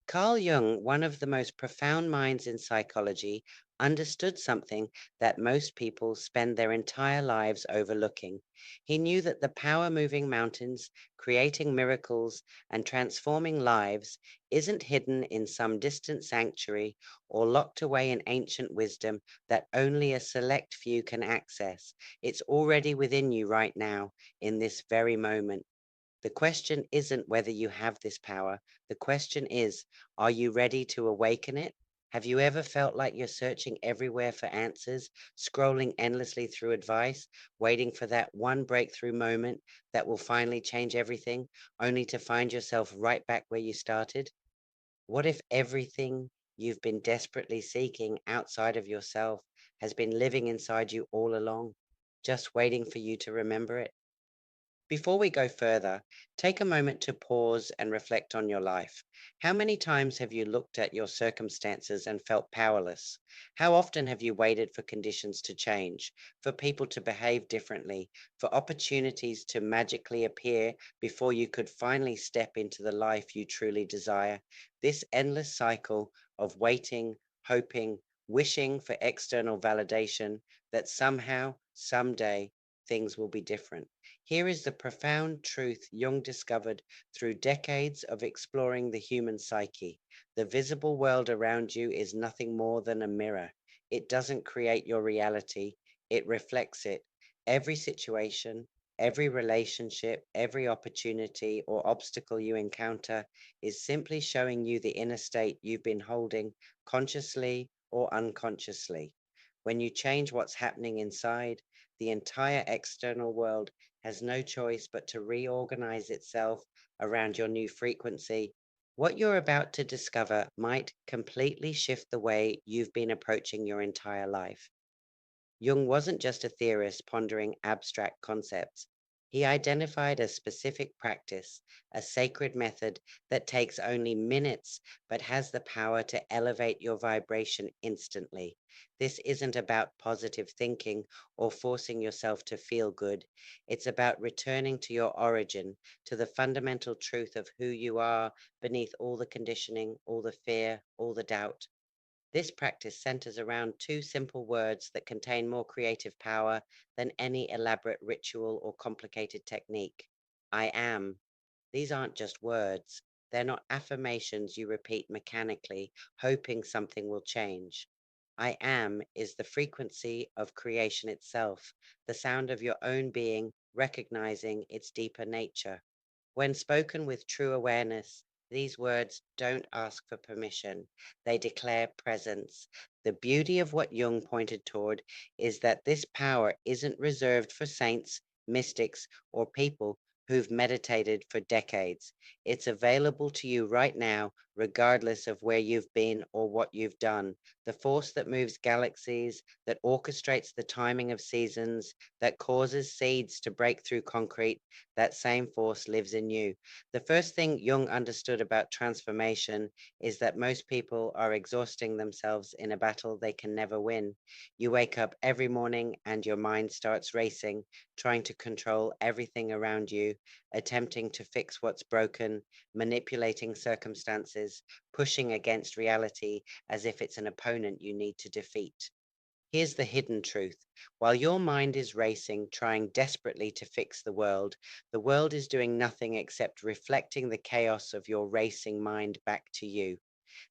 Carl Jung, one of the most profound minds in psychology, understood something that most people spend their entire lives overlooking. He knew that the power moving mountains, creating miracles, and transforming lives isn't hidden in some distant sanctuary or locked away in ancient wisdom that only a select few can access. It's already within you right now, in this very moment. The question isn't whether you have this power. The question is, are you ready to awaken it? Have you ever felt like you're searching everywhere for answers, scrolling endlessly through advice, waiting for that one breakthrough moment that will finally change everything, only to find yourself right back where you started? What if everything you've been desperately seeking outside of yourself has been living inside you all along, just waiting for you to remember it? Before we go further, take a moment to pause and reflect on your life. How many times have you looked at your circumstances and felt powerless? How often have you waited for conditions to change, for people to behave differently, for opportunities to magically appear before you could finally step into the life you truly desire? This endless cycle of waiting, hoping, wishing for external validation that somehow, someday, things will be different. Here is the profound truth Jung discovered through decades of exploring the human psyche. The visible world around you is nothing more than a mirror. It doesn't create your reality, it reflects it. Every situation, every relationship, every opportunity or obstacle you encounter is simply showing you the inner state you've been holding consciously or unconsciously. When you change what's happening inside, the entire external world has no choice but to reorganize itself around your new frequency. What you're about to discover might completely shift the way you've been approaching your entire life. Jung wasn't just a theorist pondering abstract concepts. He identified a specific practice, a sacred method that takes only minutes but has the power to elevate your vibration instantly. This isn't about positive thinking or forcing yourself to feel good. It's about returning to your origin, to the fundamental truth of who you are beneath all the conditioning, all the fear, all the doubt. This practice centers around two simple words that contain more creative power than any elaborate ritual or complicated technique. I am. These aren't just words. They're not affirmations you repeat mechanically, hoping something will change. I am is the frequency of creation itself, the sound of your own being recognizing its deeper nature. When spoken with true awareness, these words don't ask for permission, they declare presence. The beauty of what Jung pointed toward is that this power isn't reserved for saints, mystics, or people who've meditated for decades. It's available to you right now, regardless of where you've been or what you've done. The force that moves galaxies, that orchestrates the timing of seasons, that causes seeds to break through concrete, that same force lives in you. The first thing Jung understood about transformation is that most people are exhausting themselves in a battle they can never win. You wake up every morning and your mind starts racing, trying to control everything around you, attempting to fix what's broken, manipulating circumstances, pushing against reality as if it's an opponent you need to defeat. Here's the hidden truth. While your mind is racing, trying desperately to fix the world is doing nothing except reflecting the chaos of your racing mind back to you.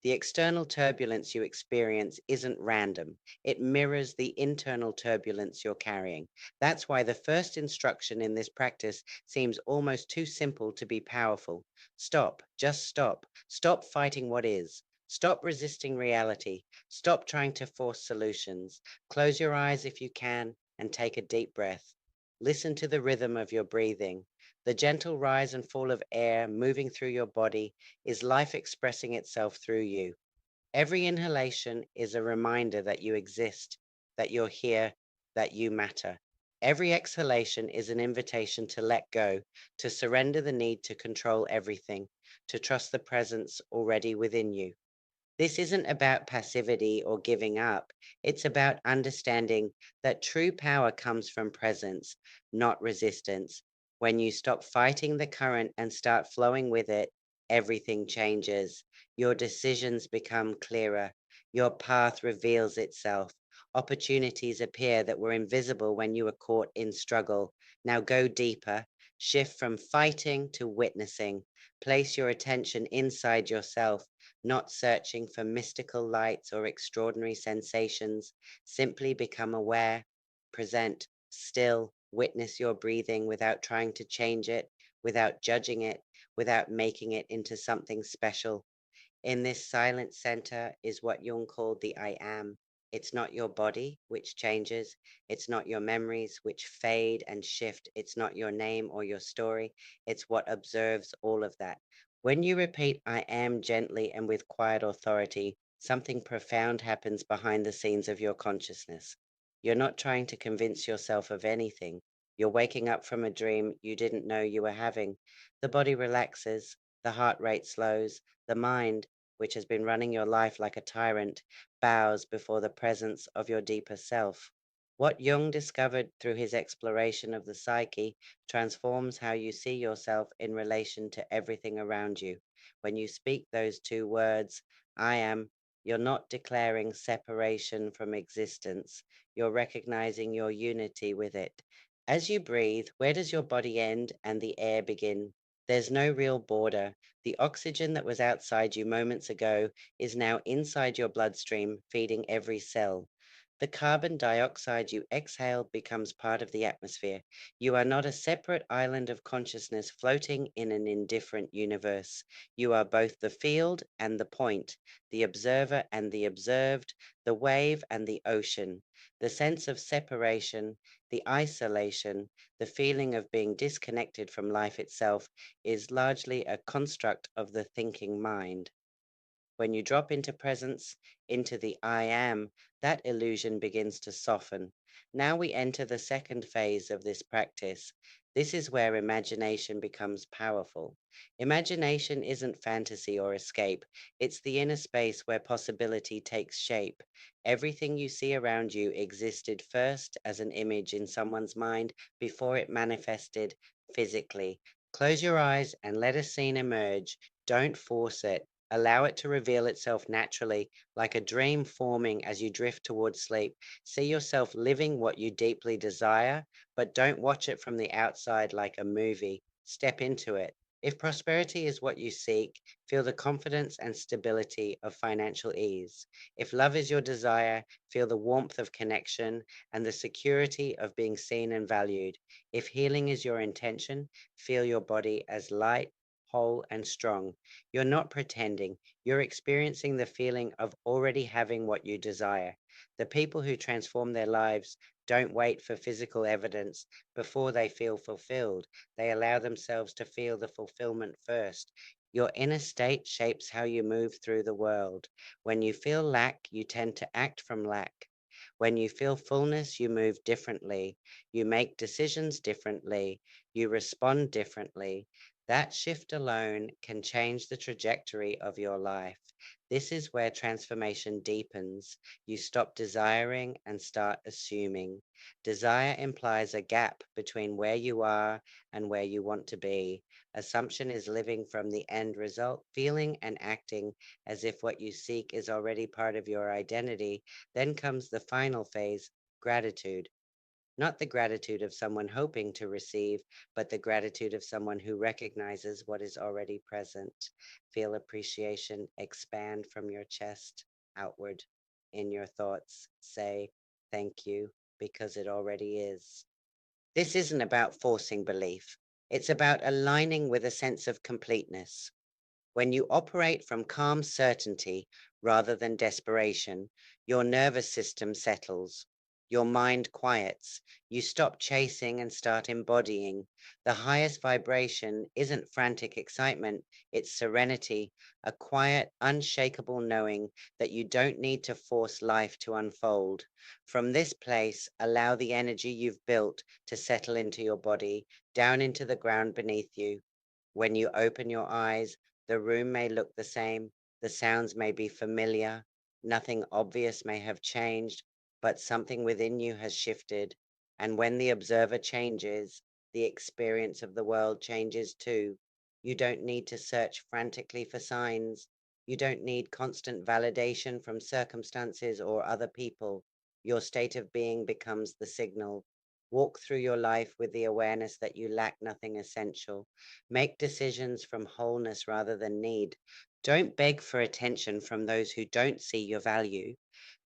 The external turbulence you experience isn't random. It mirrors the internal turbulence you're carrying. That's why the first instruction in this practice seems almost too simple to be powerful. Stop, just stop. Stop fighting what is. Stop resisting reality. Stop trying to force solutions. Close your eyes if you can and take a deep breath. Listen to the rhythm of your breathing, the gentle rise and fall of air moving through your body is life expressing itself through you. Every inhalation is a reminder that you exist, that you're here, that you matter. Every exhalation is an invitation to let go, to surrender the need to control everything, to trust the presence already within you. This isn't about passivity or giving up. It's about understanding that true power comes from presence, not resistance. When you stop fighting the current and start flowing with it, everything changes. Your decisions become clearer. Your path reveals itself. Opportunities appear that were invisible when you were caught in struggle. Now go deeper. Shift from fighting to witnessing. Place your attention inside yourself, not searching for mystical lights or extraordinary sensations. Simply become aware, present, still, witness your breathing without trying to change it, without judging it, without making it into something special. In this silent center is what Jung called the I am. It's not your body, which changes. It's not your memories, which fade and shift. It's not your name or your story. It's what observes all of that. When you repeat I am gently and with quiet authority, something profound happens behind the scenes of your consciousness. You're not trying to convince yourself of anything. You're waking up from a dream you didn't know you were having. The body relaxes, the heart rate slows, the mind, which has been running your life like a tyrant, bows before the presence of your deeper self. What Jung discovered through his exploration of the psyche transforms how you see yourself in relation to everything around you. When you speak those two words, I am, you're not declaring separation from existence, you're recognizing your unity with it. As you breathe, where does your body end and the air begin? There's no real border. The oxygen that was outside you moments ago is now inside your bloodstream, feeding every cell. The carbon dioxide you exhale becomes part of the atmosphere. You are not a separate island of consciousness floating in an indifferent universe. You are both the field and the point, the observer and the observed, the wave and the ocean. The sense of separation, the isolation, the feeling of being disconnected from life itself is largely a construct of the thinking mind. When you drop into presence, into the I am, that illusion begins to soften. Now we enter the second phase of this practice. This is where imagination becomes powerful. Imagination isn't fantasy or escape, it's the inner space where possibility takes shape. Everything you see around you existed first as an image in someone's mind before it manifested physically. Close your eyes and let a scene emerge. Don't force it. Allow it to reveal itself naturally, like a dream forming as you drift towards sleep. See yourself living what you deeply desire, but don't watch it from the outside like a movie. Step into it. If prosperity is what you seek, feel the confidence and stability of financial ease. If love is your desire, feel the warmth of connection and the security of being seen and valued. If healing is your intention, feel your body as light, whole, and strong. You're not pretending, you're experiencing the feeling of already having what you desire. The people who transform their lives don't wait for physical evidence before they feel fulfilled. They allow themselves to feel the fulfillment first. Your inner state shapes how you move through the world. When you feel lack, you tend to act from lack. When you feel fullness, you move differently. You make decisions differently. You respond differently. That shift alone can change the trajectory of your life. This is where transformation deepens. You stop desiring and start assuming. Desire implies a gap between where you are and where you want to be. Assumption is living from the end result, feeling and acting as if what you seek is already part of your identity. Then comes the final phase, gratitude. Not the gratitude of someone hoping to receive, but the gratitude of someone who recognizes what is already present. Feel appreciation expand from your chest outward. In your thoughts, say, thank you, because it already is. This isn't about forcing belief, it's about aligning with a sense of completeness. When you operate from calm certainty rather than desperation, your nervous system settles, your mind quiets, you stop chasing and start embodying. The highest vibration isn't frantic excitement, it's serenity, a quiet, unshakable knowing that you don't need to force life to unfold. From this place, allow the energy you've built to settle into your body, down into the ground beneath you. When you open your eyes, the room may look the same, the sounds may be familiar, nothing obvious may have changed, but something within you has shifted. And when the observer changes, the experience of the world changes too. You don't need to search frantically for signs. You don't need constant validation from circumstances or other people. Your state of being becomes the signal. Walk through your life with the awareness that you lack nothing essential. Make decisions from wholeness rather than need. Don't beg for attention from those who don't see your value.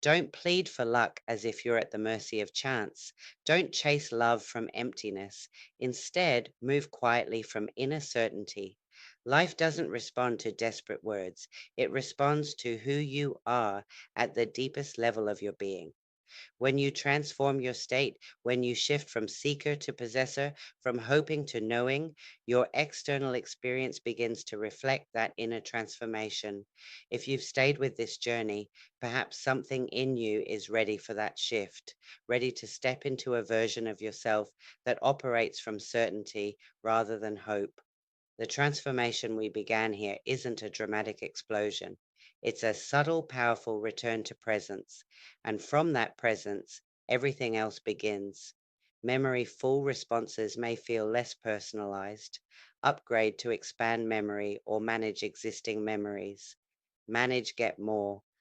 Don't plead for luck as if you're at the mercy of chance. Don't chase love from emptiness. Instead, move quietly from inner certainty. Life doesn't respond to desperate words, it responds to who you are at the deepest level of your being. When you transform your state, when you shift from seeker to possessor, from hoping to knowing, your external experience begins to reflect that inner transformation. If you've stayed with this journey, perhaps something in you is ready for that shift, ready to step into a version of yourself that operates from certainty rather than hope. The transformation we began here isn't a dramatic explosion. It's a subtle, powerful return to presence. And from that presence, everything else begins. Memory full responses may feel less personalized. Upgrade to expand memory or manage existing memories. Manage, get more.